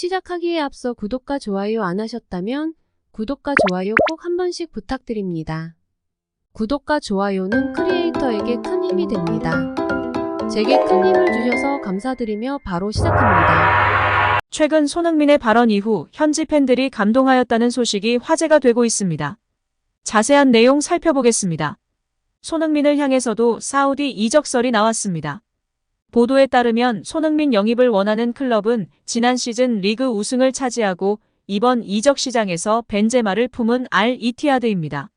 시작하기에 앞서 구독과 좋아요 안 하셨다면 구독과 좋아요 꼭 한 번씩 부탁드립니다. 구독과 좋아요는 크리에이터에게 큰 힘이 됩니다. 제게 큰 힘을 주셔서 감사드리며 바로 시작합니다. 최근 손흥민의 발언 이후 현지 팬들이 감동하였다는 소식이 화제가 되고 있습니다. 자세한 내용 살펴보겠습니다. 손흥민을 향해서도 사우디 이적설이 나왔습니다. 보도에 따르면 손흥민 영입을 원하는 클럽은 지난 시즌 리그 우승을 차지하고 이번 이적 시장에서 벤제마를 품은 알 이티하드입니다.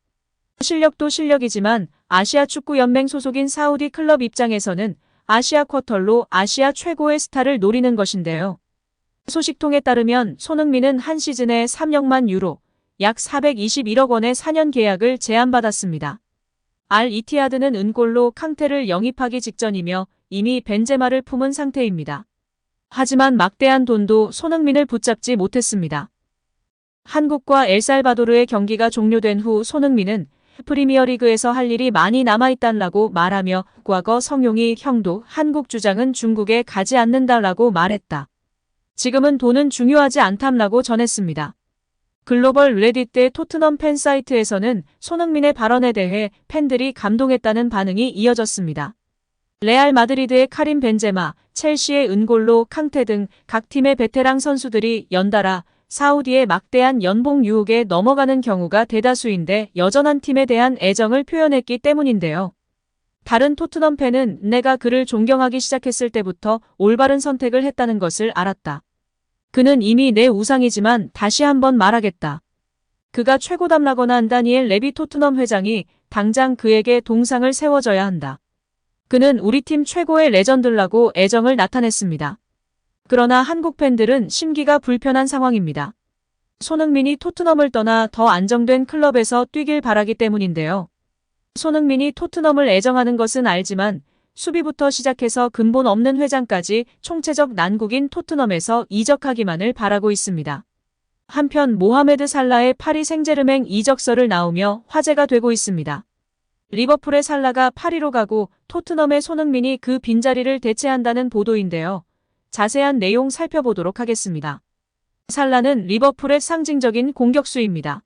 실력도 실력이지만 아시아 축구 연맹 소속인 사우디 클럽 입장에서는 아시아 쿼터로 아시아 최고의 스타를 노리는 것인데요. 소식통에 따르면 손흥민은 한 시즌에 3억만 유로, 약 421억 원의 4년 계약을 제안받았습니다. 알 이티하드는 은골로 캉테를 영입하기 직전이며 이미 벤제마를 품은 상태입니다. 하지만 막대한 돈도 손흥민을 붙잡지 못했습니다. 한국과 엘살바도르의 경기가 종료된 후 손흥민은 프리미어리그에서 할 일이 많이 남아있다라고 말하며 과거 성용이 형도 한국 주장은 중국에 가지 않는다라고 말했다. 지금은 돈은 중요하지 않담라고 전했습니다. 글로벌 레딧 토트넘 팬 사이트에서는 손흥민의 발언에 대해 팬들이 감동했다는 반응이 이어졌습니다. 레알 마드리드의 카림 벤제마, 첼시의 은골로 캉테 등 각 팀의 베테랑 선수들이 연달아 사우디의 막대한 연봉 유혹에 넘어가는 경우가 대다수인데 여전한 팀에 대한 애정을 표현했기 때문인데요. 다른 토트넘 팬은 내가 그를 존경하기 시작했을 때부터 올바른 선택을 했다는 것을 알았다. 그는 이미 내 우상이지만 다시 한번 말하겠다. 그가 최고답라거나 한 다니엘 레비 토트넘 회장이 당장 그에게 동상을 세워줘야 한다. 그는 우리 팀 최고의 레전드라고 애정을 나타냈습니다. 그러나 한국 팬들은 심기가 불편한 상황입니다. 손흥민이 토트넘을 떠나 더 안정된 클럽에서 뛰길 바라기 때문인데요. 손흥민이 토트넘을 애정하는 것은 알지만 수비부터 시작해서 근본 없는 회장까지 총체적 난국인 토트넘에서 이적하기만을 바라고 있습니다. 한편 모하메드 살라의 파리 생제르맹 이적설을 나오며 화제가 되고 있습니다. 리버풀의 살라가 파리로 가고 토트넘의 손흥민이 그 빈자리를 대체한다는 보도인데요. 자세한 내용 살펴보도록 하겠습니다. 살라는 리버풀의 상징적인 공격수입니다.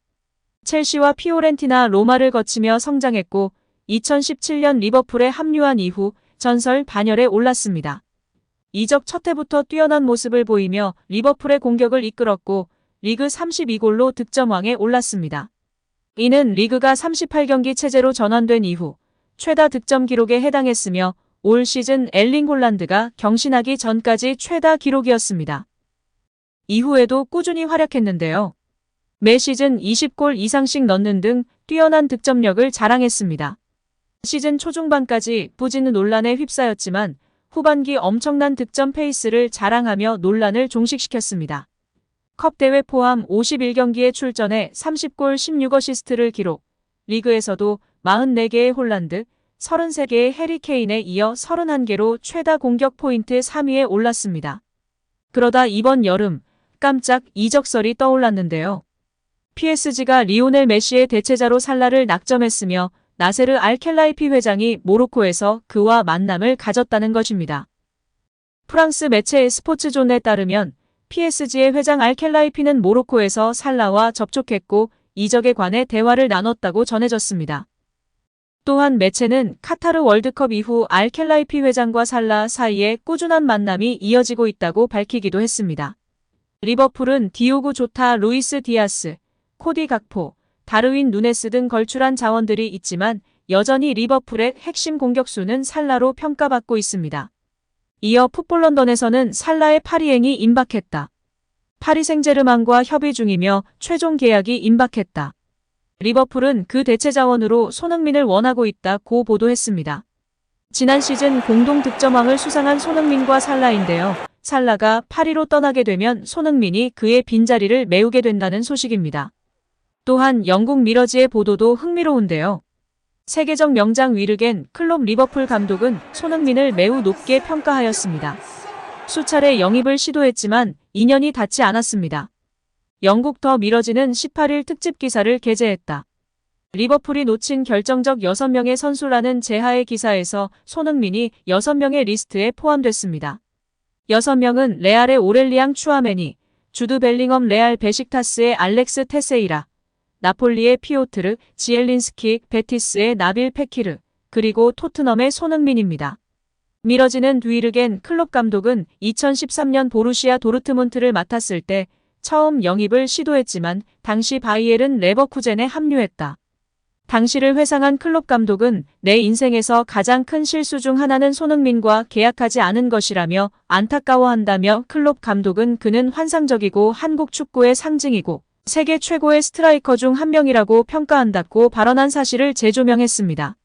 첼시와 피오렌티나 로마를 거치며 성장했고 2017년 리버풀에 합류한 이후 전설 반열에 올랐습니다. 이적 첫 해부터 뛰어난 모습을 보이며 리버풀의 공격을 이끌었고 리그 32골로 득점왕에 올랐습니다. 이는 리그가 38경기 체제로 전환된 이후 최다 득점 기록에 해당했으며 올 시즌 엘링 홀란드가 경신하기 전까지 최다 기록이었습니다. 이후에도 꾸준히 활약했는데요. 매 시즌 20골 이상씩 넣는 등 뛰어난 득점력을 자랑했습니다. 시즌 초중반까지 부진 논란에 휩싸였지만 후반기 엄청난 득점 페이스를 자랑하며 논란을 종식시켰습니다. 컵대회 포함 51경기에 출전해 30골 16어시스트를 기록, 리그에서도 44개의 홀란드, 33개의 해리 케인에 이어 31개로 최다 공격 포인트 3위에 올랐습니다. 그러다 이번 여름 깜짝 이적설이 떠올랐는데요. PSG가 리오넬 메시의 대체자로 살라를 낙점했으며 나세르 알켈라이피 회장이 모로코에서 그와 만남을 가졌다는 것입니다. 프랑스 매체 스포츠존에 따르면 PSG의 회장 알켈라이피는 모로코에서 살라와 접촉했고 이적에 관해 대화를 나눴다고 전해졌습니다. 또한 매체는 카타르 월드컵 이후 알켈라이피 회장과 살라 사이에 꾸준한 만남이 이어지고 있다고 밝히기도 했습니다. 리버풀은 디오고 조타, 루이스 디아스, 코디 각포, 다르윈 누네스 등 걸출한 자원들이 있지만 여전히 리버풀의 핵심 공격수는 살라로 평가받고 있습니다. 이어 풋볼런던에서는 살라의 파리행이 임박했다. 파리 생제르맹과 협의 중이며 최종 계약이 임박했다. 리버풀은 그 대체 자원으로 손흥민을 원하고 있다고 보도했습니다. 지난 시즌 공동 득점왕을 수상한 손흥민과 살라인데요. 살라가 파리로 떠나게 되면 손흥민이 그의 빈자리를 메우게 된다는 소식입니다. 또한 영국 미러지의 보도도 흥미로운데요. 세계적 명장 위르겐 클롭 리버풀 감독은 손흥민을 매우 높게 평가하였습니다. 수차례 영입을 시도했지만 인연이 닿지 않았습니다. 영국 더 미러지는 18일 특집 기사를 게재했다. 리버풀이 놓친 결정적 6명의 선수라는 제하의 기사에서 손흥민이 6명의 리스트에 포함됐습니다. 6명은 레알의 오렐리앙 추아메니, 주드 벨링엄 레알 베식타스의 알렉스 테세이라, 나폴리의 피오트르 지엘린스키, 베티스의 나빌 페키르, 그리고 토트넘의 손흥민입니다. 미러지는 듀이르겐 클롭 감독은 2013년 보루시아 도르트문트를 맡았을 때 처음 영입을 시도했지만 당시 바이에른 레버쿠젠에 합류했다. 당시를 회상한 클롭 감독은 내 인생에서 가장 큰 실수 중 하나는 손흥민과 계약하지 않은 것이라며 안타까워한다며 클롭 감독은 그는 환상적이고 한국 축구의 상징이고 세계 최고의 스트라이커 중 한 명이라고 평가한다고 발언한 사실을 재조명했습니다.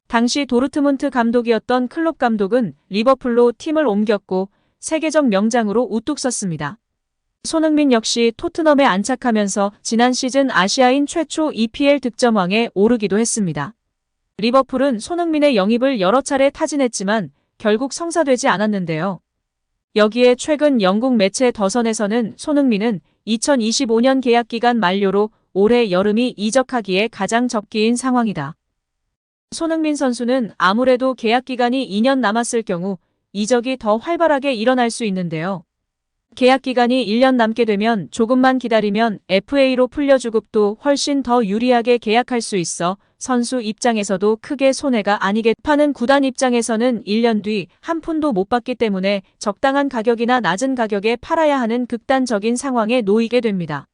당시 도르트문트 감독이었던 클롭 감독은 리버풀로 팀을 옮겼고 세계적 명장으로 우뚝 섰습니다. 손흥민 역시 토트넘에 안착하면서 지난 시즌 아시아인 최초 EPL 득점왕에 오르기도 했습니다. 리버풀은 손흥민의 영입을 여러 차례 타진했지만 결국 성사되지 않았는데요. 여기에 최근 영국 매체 더선에서는 손흥민은 2025년 계약기간 만료로 올해 여름이 이적하기에 가장 적기인 상황이다. 손흥민 선수는 아무래도 계약기간이 2년 남았을 경우 이적이 더 활발하게 일어날 수 있는데요. 계약기간이 1년 남게 되면 조금만 기다리면 FA로 풀려주급도 훨씬 더 유리하게 계약할 수 있어 선수 입장에서도 크게 손해가 아니게 파는 구단 입장에서는 1년 뒤 한 푼도 못 받기 때문에 적당한 가격이나 낮은 가격에 팔아야 하는 극단적인 상황에 놓이게 됩니다.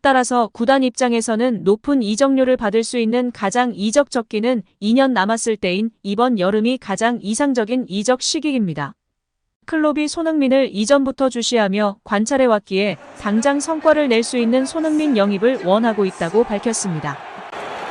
따라서 구단 입장에서는 높은 이적료를 받을 수 있는 가장 이적 적기는 2년 남았을 때인 이번 여름이 가장 이상적인 이적 시기입니다. 클롭이 손흥민을 이전부터 주시하며 관찰해왔기에 당장 성과를 낼 수 있는 손흥민 영입을 원하고 있다고 밝혔습니다.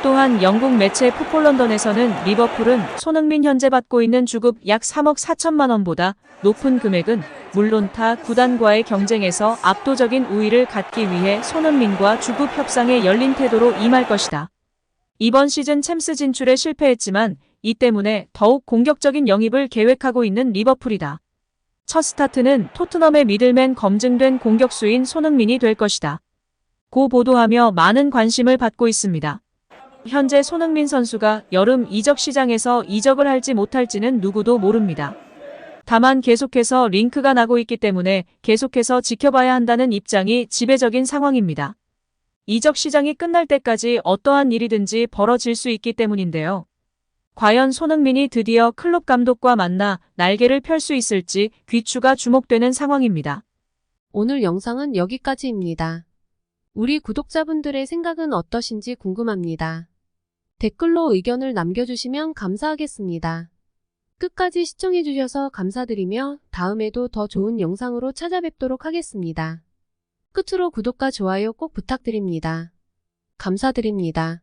또한 영국 매체 풋볼런던에서는 리버풀은 손흥민 현재 받고 있는 주급 약 3억 4천만 원보다 높은 금액은 물론 타 구단과의 경쟁에서 압도적인 우위를 갖기 위해 손흥민과 주급 협상에 열린 태도로 임할 것이다. 이번 시즌 챔스 진출에 실패했지만 이 때문에 더욱 공격적인 영입을 계획하고 있는 리버풀이다. 첫 스타트는 토트넘의 미들맨 검증된 공격수인 손흥민이 될 것이다. 고 보도하며 많은 관심을 받고 있습니다. 현재 손흥민 선수가 여름 이적 시장에서 이적을 할지 못할지는 누구도 모릅니다. 다만 계속해서 링크가 나고 있기 때문에 계속해서 지켜봐야 한다는 입장이 지배적인 상황입니다. 이적 시장이 끝날 때까지 어떠한 일이든지 벌어질 수 있기 때문인데요. 과연 손흥민이 드디어 클롭 감독과 만나 날개를 펼 수 있을지 귀추가 주목되는 상황입니다. 오늘 영상은 여기까지입니다. 우리 구독자분들의 생각은 어떠신지 궁금합니다. 댓글로 의견을 남겨주시면 감사하겠습니다. 끝까지 시청해주셔서 감사드리며 다음에도 더 좋은 영상으로 찾아뵙도록 하겠습니다. 끝으로 구독과 좋아요 꼭 부탁드립니다. 감사드립니다.